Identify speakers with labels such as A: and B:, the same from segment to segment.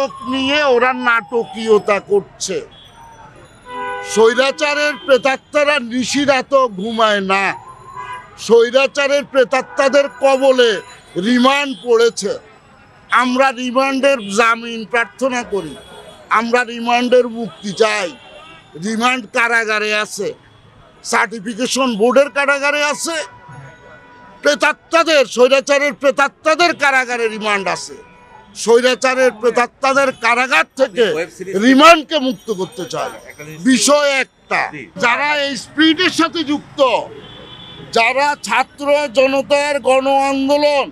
A: নাটক নিয়ে ওরা নাটকীয়তা করছে। স্বৈরাচারের প্রেতাত্মারা নিশিরাত ঘুমায় না। স্বৈরাচারের প্রেতাত্মাদের কবলে রিমান্ড পড়েছে। আমরা রিমান্ডের জামিন প্রার্থনা করি, আমরা রিমান্ডের মুক্তি চাই। রিমান্ড কারাগারে আছে, সার্টিফিকেশন বোর্ডের কারাগারে আছে, প্রেতাত্মাদের স্বৈরাচারের প্রেতাত্মাদের কারাগারে রিমান্ড আছে। স্বৈরাচারের প্রেতাত্মাদের কারাগার থেকে রিমান্ডকে মুক্ত করতে চায়। বিষয় একটা, যারা এই স্পিরিটের সাথে যুক্ত, যারা ছাত্র জনতার গণ আন্দোলন,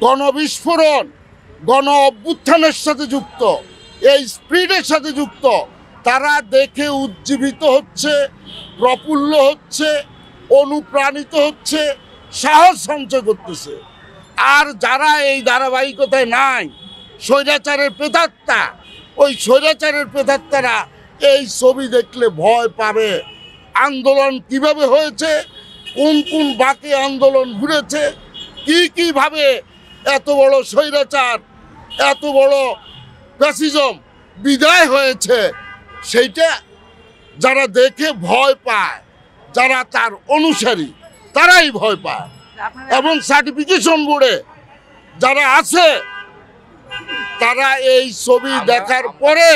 A: গণবিস্ফোরণ, গণ অভ্যুত্থানের সাথে যুক্ত, এই স্পিরিটের সাথে যুক্ত, তারা দেখে উজ্জীবিত হচ্ছে, প্রফুল্ল হচ্ছে, অনুপ্রাণিত হচ্ছে, সাহস সঞ্চয় করতেছে। আর যারা এই ধারাবাহিকতায় নাই, স্বৈরাচারের প্রেতাত্মা, ওই স্বৈরাচারের প্রেতাত্মারা এই ছবি দেখলে ভয় পাবে। আন্দোলন কিভাবে হয়েছে, কোন কোন বাঁকে আন্দোলন ঘুরেছে, কিভাবে এত বড় স্বৈরাচার, এত বড় ফ্যাসিজম বিদায় হয়েছে, সেইটা যারা দেখে ভয় পায়, যারা তার অনুসারী, তারাই ভয় পায়। এবং সার্টিফিকেশন বোর্ডে যারা আছে, তারা এই ছবি দেখার পরে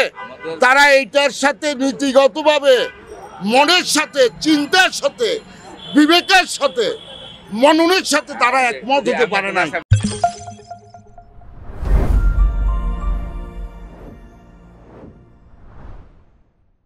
A: তারা এইটার সাথে নীতিগতভাবে, মনের সাথে, চিন্তার সাথে, বিবেকের সাথে, মননের সাথে তারা একমত হতে পারে না।